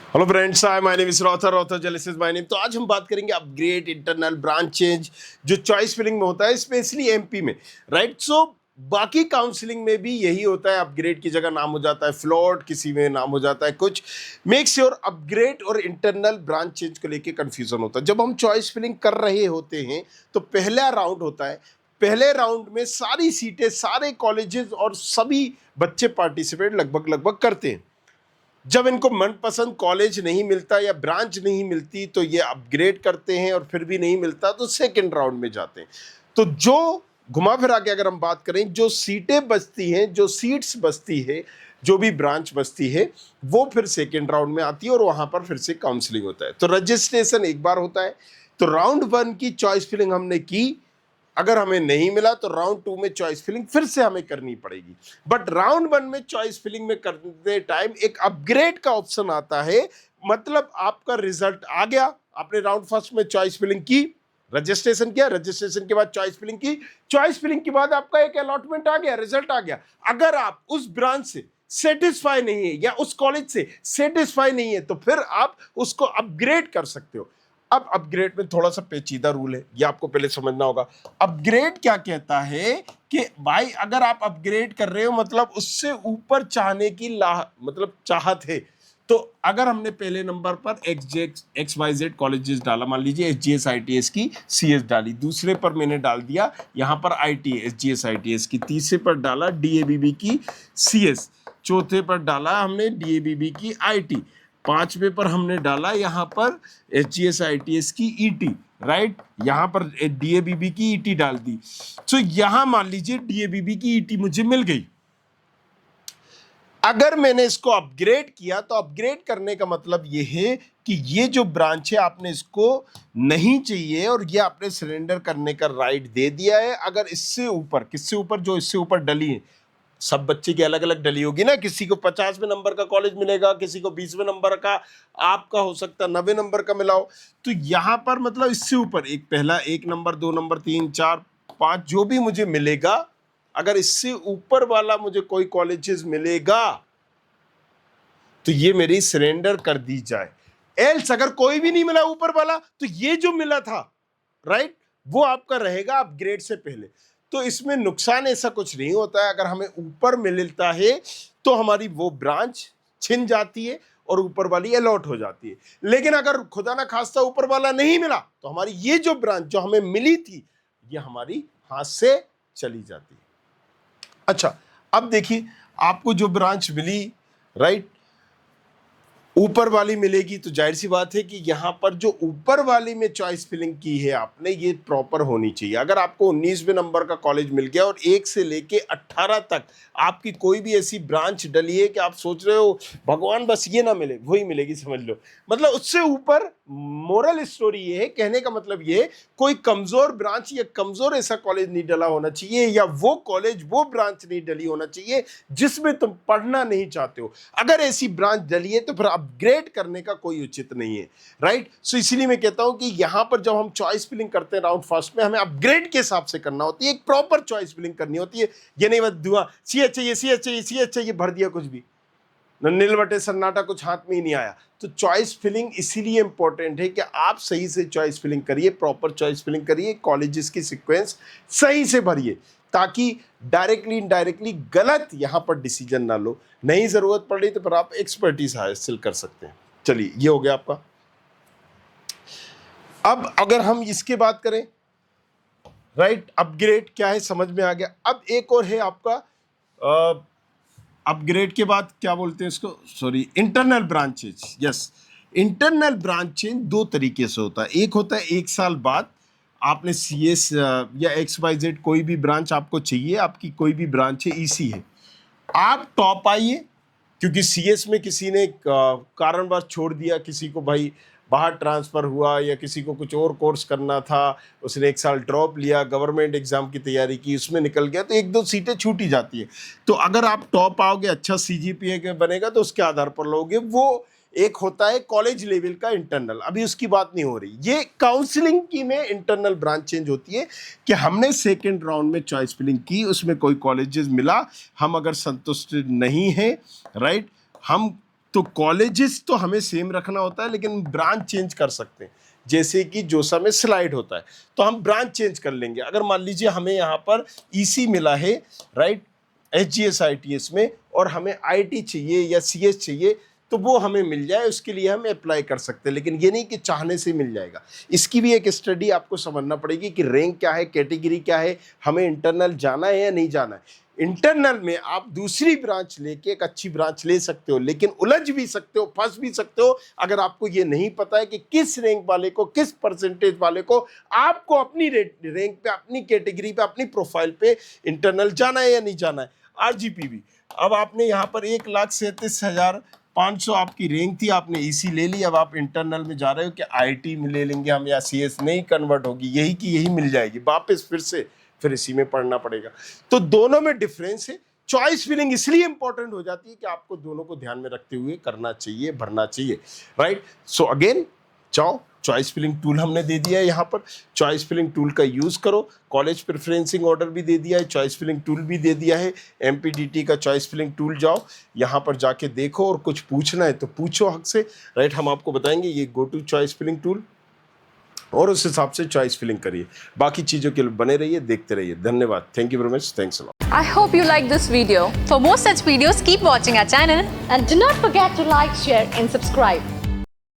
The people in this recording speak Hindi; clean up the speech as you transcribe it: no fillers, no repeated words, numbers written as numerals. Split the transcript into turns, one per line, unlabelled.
Hello friends, hi, my name is रॉथर जेलिस इज माय नेम। तो आज हम बात करेंगे अपग्रेड, इंटरनल, ब्रांच चेंज जो चॉइस फिलिंग में होता है, स्पेशली एमपी में, राइट। सो बाकी काउंसलिंग में भी यही होता है, अपग्रेड की जगह नाम हो जाता है फ्लॉट, किसी में नाम हो जाता है कुछ। मेक श्योर अपग्रेड और इंटरनल ब्रांच चेंज को लेके कंफ्यूजन होता है। जब हम चॉइस फिलिंग कर रहे होते हैं तो पहला राउंड होता है। पहले राउंड में सारी सीटें, सारे कॉलेजेस और सभी बच्चे पार्टिसिपेट लगभग लगभग करते हैं। जब इनको मनपसंद कॉलेज नहीं मिलता या ब्रांच नहीं मिलती तो ये अपग्रेड करते हैं, और फिर भी नहीं मिलता तो सेकंड राउंड में जाते हैं। तो जो घुमा फिरा के अगर हम बात करें, जो सीटें बचती हैं, जो सीट्स बचती है, जो भी ब्रांच बचती है, वो फिर सेकंड राउंड में आती है और वहां पर फिर से काउंसलिंग होता है। तो रजिस्ट्रेशन एक बार होता है। तो राउंड 1 की चॉइस फिलिंग हमने की, अगर हमें नहीं मिला तो राउंड 2 में चॉइस फिलिंग फिर से हमें करनी पड़ेगी। बट राउंड 1 में चॉइस फिलिंग में करते टाइम एक अपग्रेड का ऑप्शन आता है। मतलब आपका रिजल्ट आ गया, आपने राउंड फर्स्ट में चॉइस फिलिंग की, रजिस्ट्रेशन किया, रजिस्ट्रेशन के बाद चॉइस फिलिंग की, चॉइस फिलिंग के बाद आपका एक अलॉटमेंट आ गया, रिजल्ट आ गया। अगर आप उस ब्रांच से सेटिस्फाई नहीं है या उस कॉलेज से सेटिस्फाई नहीं है तो फिर आप उसको अपग्रेड कर सकते हो। अब अपग्रेड में थोड़ा सा पेचीदा रूल है, ये आपको पहले समझना होगा। अपग्रेड क्या कहता है कि भाई अगर आप अपग्रेड कर रहे हो मतलब उससे ऊपर चाहने की मतलब चाहत है। तो अगर हमने पहले नंबर पर XYZ कॉलेजेस डाला, मान लीजिए SGS ITS की CS डाली, दूसरे पर मैंने डाल दिया यहाँ पर IT SGS ITS की, तीसरे पर डाला DABB की CS, चौथे पर डाला हमने DABB की IT, पांचवे पर हमने डाला यहाँ पर SGS ITS की ET, राइट। यहाँ पर DABB की ET डाल दी। तो यहाँ मान लीजिए DABB की ET मुझे मिल गई। अगर मैंने इसको अपग्रेड किया तो अपग्रेड करने का मतलब ये है कि ये जो ब्रांच है आपने इसको नहीं चाहिए और ये आपने सरेंडर करने का राइट दे दिया है। अगर इससे ऊपर, किससे ऊपर, जो इससे ऊपर डली है, सब बच्चे की अलग अलग डली होगी ना, किसी को 50वें नंबर का कॉलेज मिलेगा, किसी को 20वें नंबर का, आपका हो सकता है 90 नंबर का मिला हो। तो यहां पर मतलब इससे ऊपर एक पहला 1 नंबर, 2 नंबर, 3, 4, 5 जो भी मुझे मिलेगा, अगर इससे ऊपर वाला मुझे कोई कॉलेजेस मिलेगा तो ये मेरी सरेंडर कर दी जाए। एल्स अगर कोई भी नहीं मिला ऊपर वाला तो ये जो मिला था, राइट, वो आपका रहेगा अपग्रेड से पहले। तो इसमें नुकसान ऐसा कुछ नहीं होता है। अगर हमें ऊपर मिलता है तो हमारी वो ब्रांच छिन जाती है और ऊपर वाली अलॉट हो जाती है। लेकिन अगर खुदा ना खास्ता ऊपर वाला नहीं मिला तो हमारी ये जो ब्रांच जो हमें मिली थी ये हमारी हाथ से चली जाती है। अच्छा, अब देखिए, आपको जो ब्रांच मिली, राइट, ऊपर वाली मिलेगी तो जाहिर सी बात है कि यहां पर जो ऊपर वाली में चॉइस फिलिंग की है आपने, ये प्रॉपर होनी चाहिए। अगर आपको 19वें नंबर का कॉलेज मिल गया और 1 से लेके 18 तक आपकी कोई भी ऐसी ब्रांच डली है कि आप सोच रहे हो भगवान बस ये ना मिले, वही मिलेगी, समझ लो, मतलब उससे ऊपर। मोरल स्टोरी ये है, कहने का मतलब ये है, कोई कमजोर ब्रांच या कमजोर ऐसा कॉलेज नहीं डला होना चाहिए, या वो कॉलेज, वो ब्रांच नहीं डली होना चाहिए जिसमें तुम पढ़ना नहीं चाहते हो। अगर ऐसी ब्रांच डली है तो फिर अपग्रेड करने का कोई उचित नहीं है, राइट। सो इसीलिए मैं कहता हूं कि यहां पर जब हम चॉइस फिलिंग करते हैं राउंड फर्स्ट में, हमें अपग्रेड के हिसाब से करना होती है, एक प्रॉपर चॉइस फिलिंग करनी होती है। ये नहीं बस दुआ सी चाहिए, सी चाहिए, सी चाहिए, भर दिया कुछ भी, नील बटे सन्नाटा, कुछ हाथ में ही नहीं आया। तो चॉइस फिलिंग इसीलिए इंपॉर्टेंट है कि आप सही से चॉइस फिलिंग करिए, प्रॉपर चॉइस फिलिंग करिए, कॉलेजेस की सीक्वेंस सही से भरिए, ताकि डायरेक्टली इनडायरेक्टली गलत यहां पर डिसीजन ना लो। नहीं जरूरत पड़ी तो फिर आप एक्सपर्टीज हासिल कर सकते हैं। चलिए, ये हो गया आपका। अब अगर हम इसके बात करें, राइट, अपग्रेड क्या है समझ में आ गया। अब एक और है आपका अपग्रेड के बाद क्या बोलते हैं इसको, sorry, internal branches. Yes, internal branches दो तरीके से होता है। एक होता है 1 साल बाद आपने CS या XYZ कोई भी ब्रांच आपको चाहिए, आपकी कोई भी ब्रांच है, EC है, आप टॉप आइए, क्योंकि CS में किसी ने कारणवश छोड़ दिया, किसी को भाई बाहर ट्रांसफ़र हुआ या किसी को कुछ और कोर्स करना था, उसने 1 साल ड्रॉप लिया, गवर्नमेंट एग्जाम की तैयारी की, उसमें निकल गया, तो 1-2 सीटें छूटी जाती है। तो अगर आप टॉप आओगे, अच्छा CGPA के बनेगा तो उसके आधार पर लोगे। वो एक होता है कॉलेज लेवल का इंटरनल, अभी उसकी बात नहीं हो रही। ये काउंसलिंग की में इंटरनल ब्रांच चेंज होती है कि हमने सेकेंड राउंड में चॉइस फिलिंग की, उसमें कोई कॉलेजेस मिला, हम अगर संतुष्ट नहीं हैं, राइट, हम तो कॉलेजेस तो हमें सेम रखना होता है, लेकिन ब्रांच चेंज कर सकते हैं। जैसे कि जोसा में स्लाइड होता है तो हम ब्रांच चेंज कर लेंगे। अगर मान लीजिए हमें यहाँ पर ईसी मिला है, राइट, एचजीएस आईटीएस में, और हमें आईटी चाहिए या सीएस चाहिए, तो वो हमें मिल जाए, उसके लिए हम अप्लाई कर सकते हैं। लेकिन ये नहीं कि चाहने से मिल जाएगा। इसकी भी एक स्टडी आपको समझना पड़ेगी कि रैंक क्या है, कैटेगरी क्या है, हमें इंटरनल जाना है या नहीं जाना है। इंटरनल में आप दूसरी ब्रांच लेके एक अच्छी ब्रांच ले सकते हो, लेकिन उलझ भी सकते हो, फंस भी सकते हो, अगर आपको ये नहीं पता है कि किस रैंक वाले को, किस परसेंटेज वाले को आपको अपनी रैंक पे, अपनी कैटेगरी पे, अपनी प्रोफाइल पे इंटरनल जाना है या नहीं जाना है। आरजीपीवी, अब आपने यहाँ पर 1,37,500 आपकी रैंक थी, आपने ईसी ले ली, अब आप इंटरनल में जा रहे हो कि आईटी में ले लेंगे हम या सीएस, नहीं कन्वर्ट होगी, यही की यही मिल जाएगी, वापस फिर इसी में पढ़ना पड़ेगा। तो दोनों में डिफरेंस है। चॉइस फिलिंग इसलिए इंपॉर्टेंट हो जाती है कि आपको दोनों को ध्यान में रखते हुए करना चाहिए, भरना चाहिए, राइट। सो अगेन जाओ, चॉइस फिलिंग टूल हमने दे दिया है यहाँ पर, चॉइस फिलिंग टूल का यूज करो। कॉलेज प्रेफरेंसिंग ऑर्डर भी दे दिया है, चॉइस फिलिंग टूल भी दे दिया है, एमपीडीटी का चॉइस फिलिंग टूल, जाओ यहाँ पर जाके देखो, और कुछ पूछना है तो पूछो हक से, राइट। हम आपको बताएंगे ये go to choice filling tool, और उस हिसाब से चॉइस फिलिंग करिए। बाकी चीजों के लिए बने रहिए, देखते रहिए। धन्यवाद। Thank you very much. Thanks a lot.
I hope you like this video. For more such videos, keep watching our channel
And do not forget to like, share and subscribe.